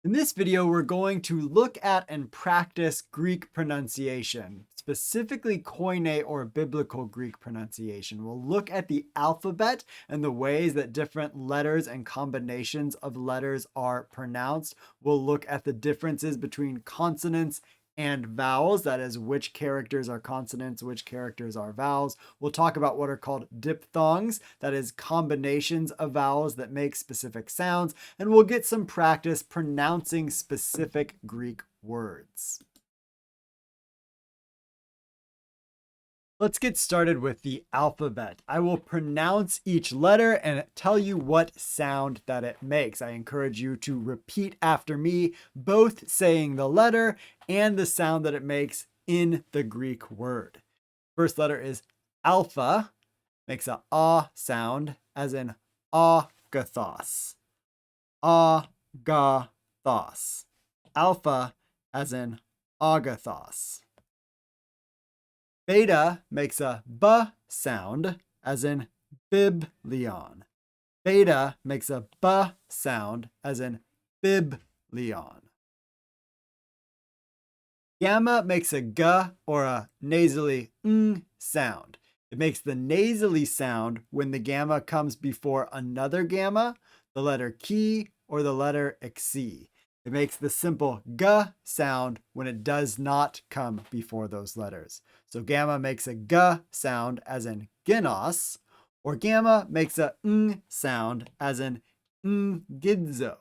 In this video, we're going to look at and practice Greek pronunciation, specifically Koine or biblical Greek pronunciation. We'll look at the alphabet and the ways that different letters and combinations of letters are pronounced. We'll look at the differences between consonants and vowels, that is, which characters are consonants, which characters are vowels. We'll talk about what are called diphthongs, that is, combinations of vowels that make specific sounds, and we'll get some practice pronouncing specific Greek words. Let's get started with the alphabet. I will pronounce each letter and tell you what sound that it makes. I encourage you to repeat after me, both saying the letter and the sound that it makes in the Greek word. First letter is alpha, makes a ah sound, as in agathos. Agathos. Alpha, as in agathos. Beta makes a b sound, as in biblion. Beta makes a b sound, as in biblion. Gamma makes a g or a nasally ng sound. It makes the nasally sound when the gamma comes before another gamma, the letter ki, or the letter xi. It makes the simple g sound when it does not come before those letters. So gamma makes a g sound, as in ginos, or gamma makes a ng sound, as in gidzo.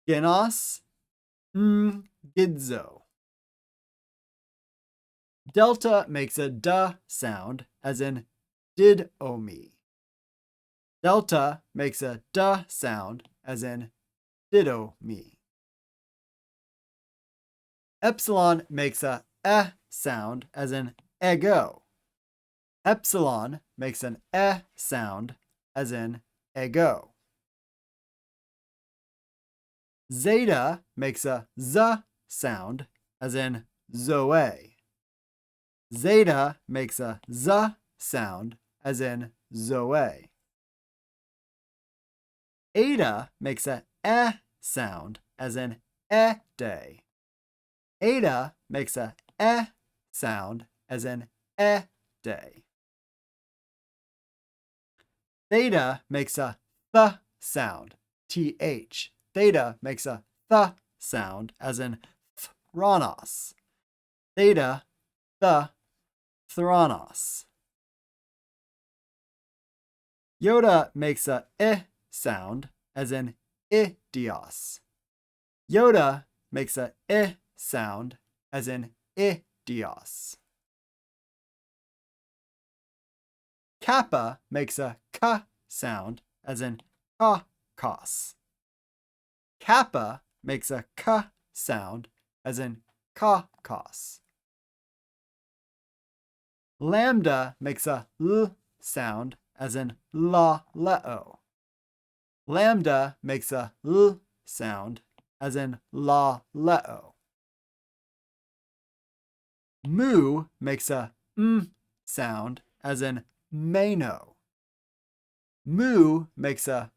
Ginos, gidzo. Delta makes a d sound, as in didomi. Delta makes a d sound, as in didomi. Epsilon makes a e sound, as in ego. Epsilon makes an e sound, as in ego. Zeta makes a z sound, as in zoe. Zeta makes a z sound, as in zoe. Eta makes a e sound, as in ede. Eta makes a e sound, as in ede. Theta makes a th sound, th. Theta makes a th sound, as in thronos. Theta, thronos. Iota makes a I sound, as in idios. Iota makes a I sound, as in idios. Kappa makes a k sound, as in kakos. Kappa makes a k sound, as in kakos. Lambda makes a l sound, as in leo. Lambda makes a l sound, as in leo. Mu makes a sound, as in meno. Mu makes a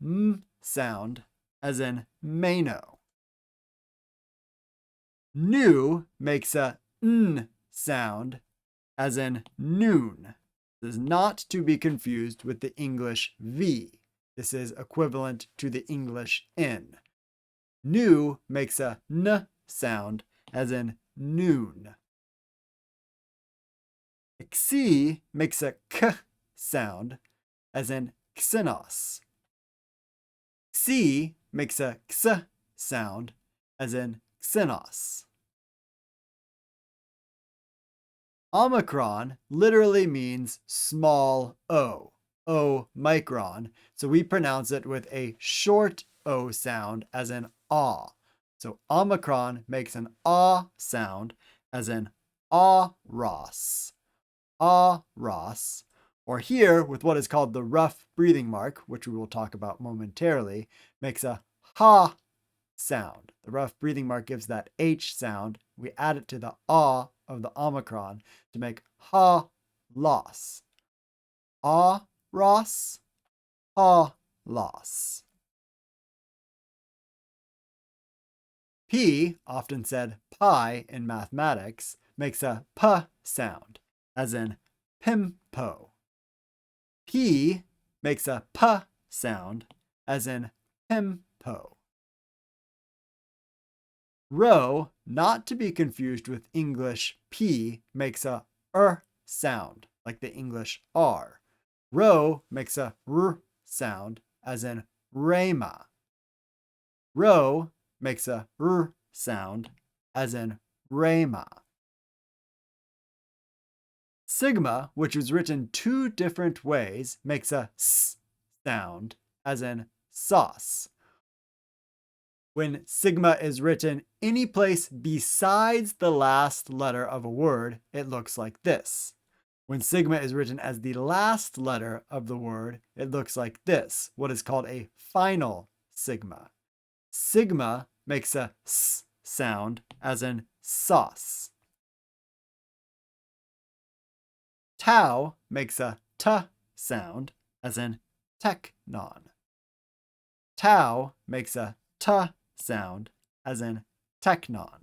sound, as in meno. Nu makes a n sound, as in noon. This is not to be confused with the English V. This is equivalent to the English N. Nu makes a n sound, as in noon. Xi makes a k sound, as in xenos. Xi makes a x sound, as in xenos. Omicron literally means small o, omicron, so we pronounce it with a short o sound, as in ah. So Omicron makes an ah sound, as in aros, aros, or here with what is called the rough breathing mark, which we will talk about momentarily, makes a ha sound. The rough breathing mark gives that H sound. We add it to the ah of the Omicron to make ha loss. Ah ros, ha loss. P, often said pi in mathematics, makes a p sound, as in pimpo. P makes a p sound, as in pimpo. Rho, not to be confused with English P, makes a sound, like the English R. Rho makes a r sound, as in rama. Rho makes a r sound, as in rama. Sigma, which was written two different ways, makes a s sound, as in sauce. When sigma is written any place besides the last letter of a word, it looks like this. When sigma is written as the last letter of the word, it looks like this, what is called a final sigma. Sigma makes a s sound, as in sauce. Tau makes a t sound, as in teknon. Tau makes a t sound, as in teknon.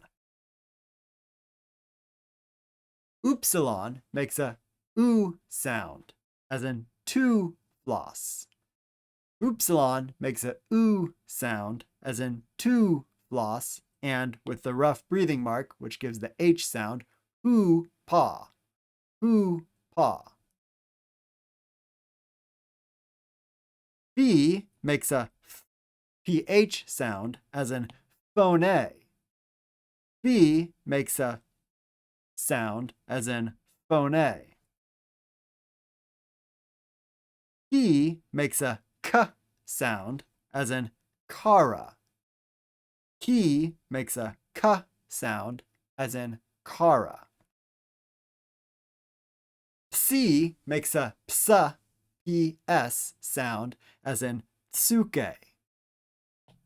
Upsilon makes a oo sound, as in two floss. Upsilon makes a oo sound, as in two floss, and with the rough breathing mark, which gives the H sound, oo paw. Oo paw. B makes a PH sound, as in phone. B makes a sound, as in phone. P makes a k sound, as in kara. P makes a k sound, as in kara. C makes a ps sound, as in tsuke.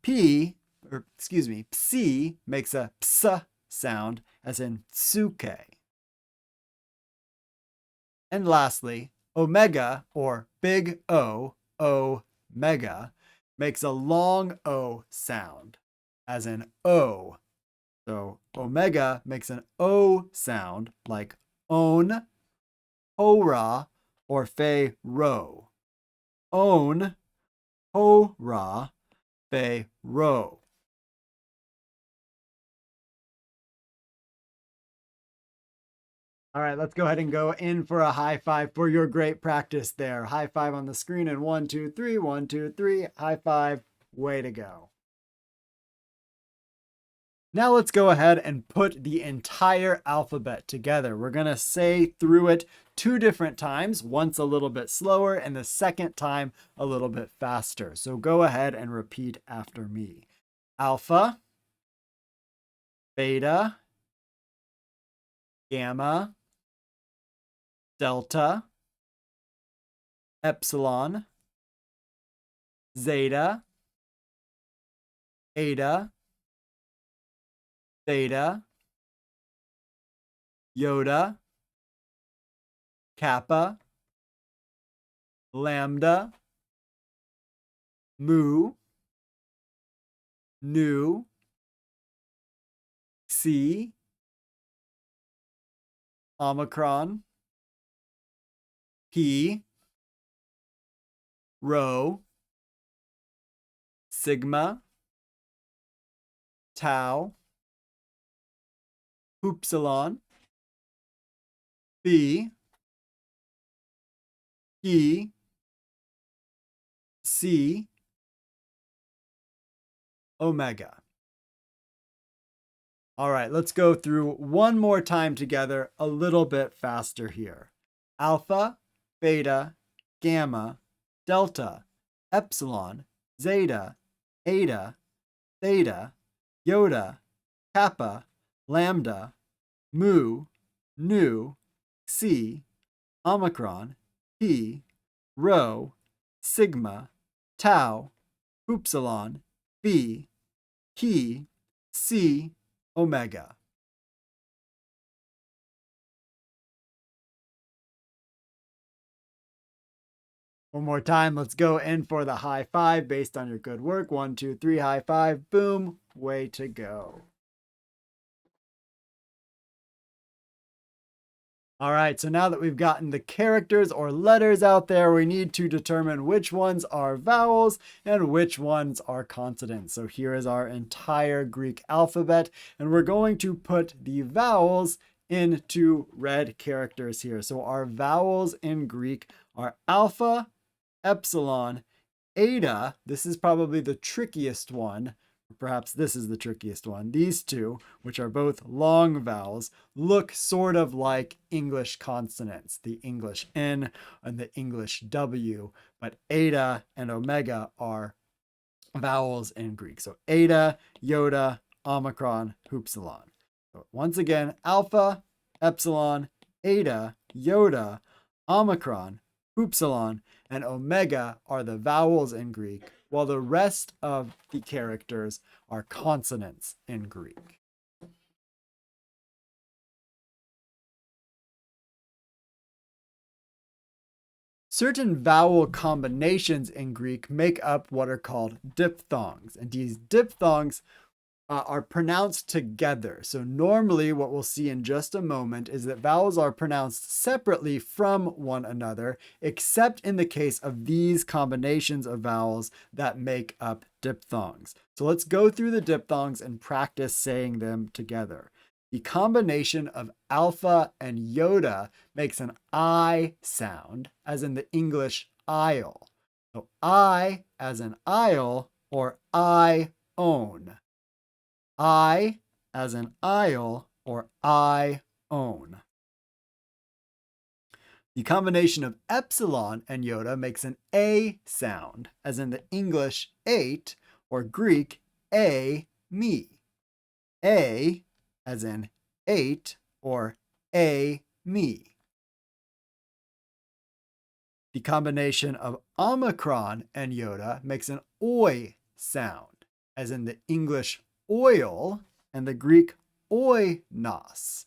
Psi makes a ps sound, as in tsuke. And lastly, omega, or big O, omega, makes a long O sound, as in O. So omega makes an O sound, like own, hora, or fe ro. Own, hora, fe ro. All right, let's go ahead and go in for a high five for your great practice there. High five on the screen, and 1, 2, 3, 1, 2, 3. High five. Way to go. Now let's go ahead and put the entire alphabet together. We're going to say through it 2 different times, once a little bit slower and the second time a little bit faster. So go ahead and repeat after me. Alpha, beta, gamma, delta, epsilon, zeta, eta, theta, iota, kappa, lambda, mu, nu, xi, omicron, pi, rho, sigma, tau, upsilon, phi, chi, psi, omega. All right, let's go through one more time together, a little bit faster here. Alpha, beta, gamma, delta, epsilon, zeta, eta, theta, iota, kappa, lambda, mu, nu, xi, omicron, pi, rho, sigma, tau, upsilon, phi, chi, psi, omega. One more time, let's go in for the high five based on your good work. 1, 2, 3, high five, boom, way to go. All right, so now that we've gotten the characters or letters out there, we need to determine which ones are vowels and which ones are consonants. So here is our entire Greek alphabet, and we're going to put the vowels into red characters here. So our vowels in Greek are alpha, epsilon, eta. This is probably the trickiest one. Perhaps this is the trickiest one. These two, which are both long vowels, look sort of like English consonants, the English N and the English W, but eta and omega are vowels in Greek. So eta, iota, omicron, upsilon. So once again, alpha, epsilon, eta, iota, omicron, upsilon, and omega are the vowels in Greek, while the rest of the characters are consonants in Greek. Certain vowel combinations in Greek make up what are called diphthongs, and these diphthongs are pronounced together. So normally what we'll see in just a moment is that vowels are pronounced separately from one another, except in the case of these combinations of vowels that make up diphthongs. So let's go through the diphthongs and practice saying them together. The combination of alpha and iota makes an I sound, as in the English isle. So I as in isle or I own. I as in isle or I own. The combination of epsilon and iota makes an A sound, as in the English eight or Greek a me. A as in eight or a me. The combination of omicron and iota makes an oi sound, as in the English oil and the Greek oinos.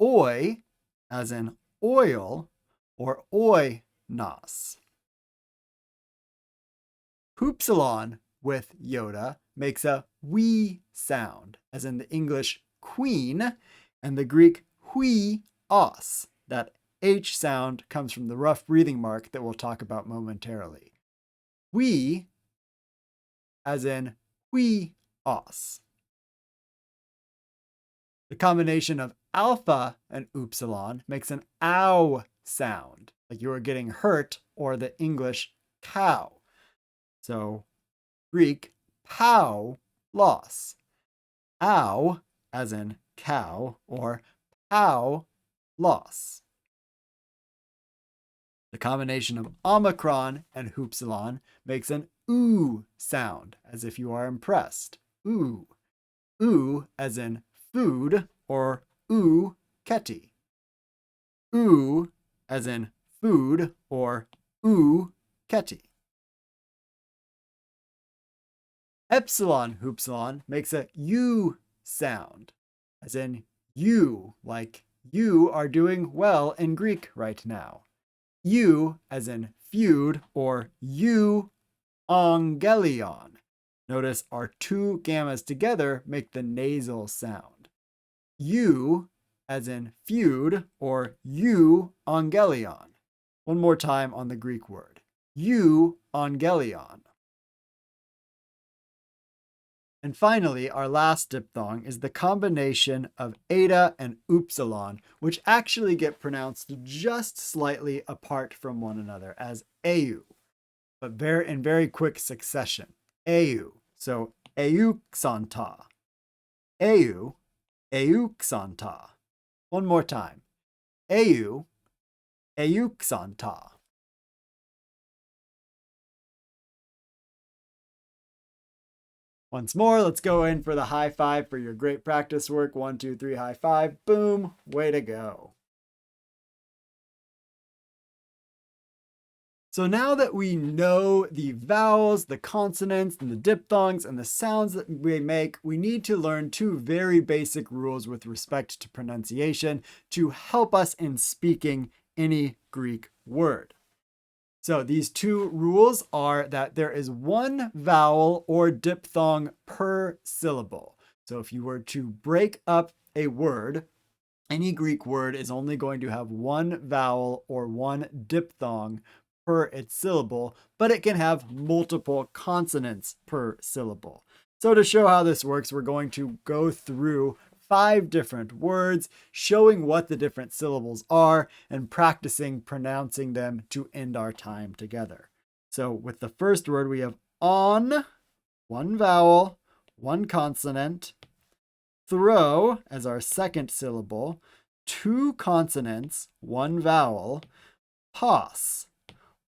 Oi as in oil or oinos. Upsilon with iota makes a we sound, as in the English queen and the Greek huios. That H sound comes from the rough breathing mark that we'll talk about momentarily. We as in huios. The combination of alpha and upsilon makes an ow sound, like you are getting hurt, or the English cow. So Greek pow, loss. Ow as in cow or pow, loss. The combination of omicron and upsilon makes an oo sound, as if you are impressed. Ooh. Ooh as in food or oo keti. Ooh as in food or oo keti. Epsilon upsilon makes a U sound, as in you, like you are doing well in Greek right now. You as in feud or you angelion. Notice our two gammas together make the nasal sound. You as in feud or you angelion. One more time on the Greek word. You angelion. And finally, our last diphthong is the combination of eta and upsilon, which actually get pronounced just slightly apart from one another as eu, but in very quick succession. Eu. So euxanta. Eu, euxanta. One more time. Eu, euxanta. Once more, let's go in for the high five for your great practice work. 1, 2, 3, high five. Boom. Way to go. So now that we know the vowels, the consonants, and the diphthongs, and the sounds that we make, we need to learn two very basic rules with respect to pronunciation to help us in speaking any Greek word. So these two rules are that there is one vowel or diphthong per syllable. So if you were to break up a word any Greek word is only going to have one vowel or one diphthong per its syllable, but it can have multiple consonants per syllable. So to show how this works, we're going to go through 5 different words, showing what the different syllables are and practicing pronouncing them to end our time together. So with the first word, we have on, one vowel, one consonant. Throw as our second syllable, 2 consonants, one vowel. Toss,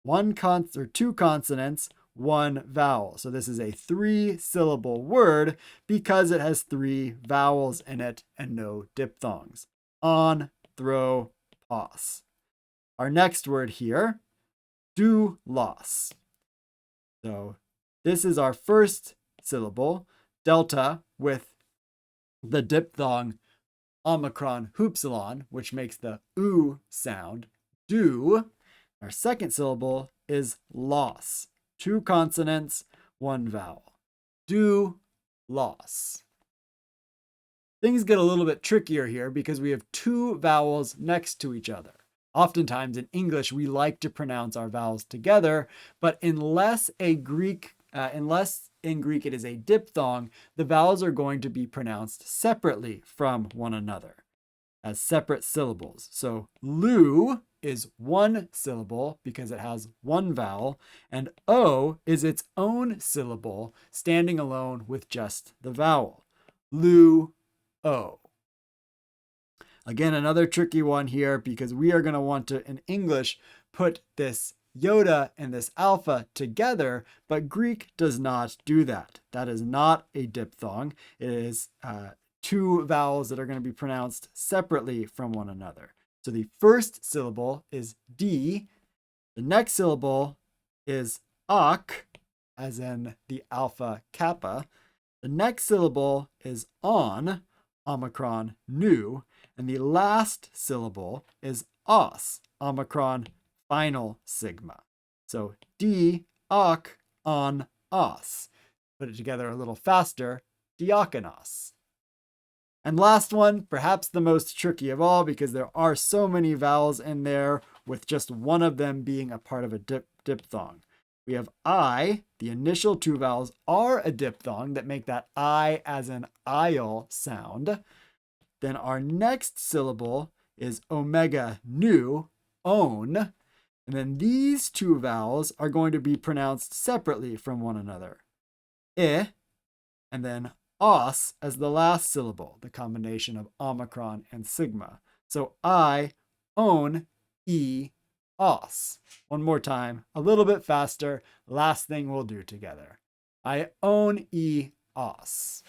2 consonants, one vowel. So this is a 3-syllable word because it has 3 vowels in it and no diphthongs. On, throw, toss. Our next word here, doulos. So this is our first syllable, delta, with the diphthong omicron hoopsilon, which makes the oo sound, do. Our second syllable is loss. 2 consonants, one vowel. Do, loss. Things get a little bit trickier here because we have 2 vowels next to each other. Oftentimes in English, we like to pronounce our vowels together, but unless in Greek it is a diphthong, the vowels are going to be pronounced separately from one another as separate syllables. So lu is 1 syllable because it has 1 vowel, and o is its own syllable standing alone with just the vowel. Lu, o. Again, another tricky one here because we are going to want to, in English, put this iota and this alpha together, but Greek does not do that. That is not a diphthong. It is 2 vowels that are going to be pronounced separately from one another. So the first syllable is D. The next syllable is ak, as in the alpha kappa. The next syllable is on, omicron nu. And the last syllable is os, omicron final sigma. So D, ak, on, os. Put it together a little faster, diakonos. And last one, perhaps the most tricky of all because there are so many vowels in there with just one of them being a part of a diphthong. We have I, the initial 2 vowels are a diphthong that make that I as an aisle sound. Then our next syllable is omega nu, own. And then these 2 vowels are going to be pronounced separately from one another. I, and then os as the last syllable, the combination of omicron and sigma. So I, own, e, os. One more time, a little bit faster. Last thing we'll do together. I own, e, os.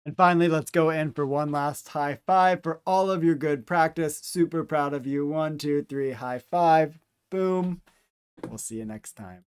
And finally, let's go in for one last high five for all of your good practice. Super proud of you. 1, 2, 3, high five. Boom. We'll see you next time.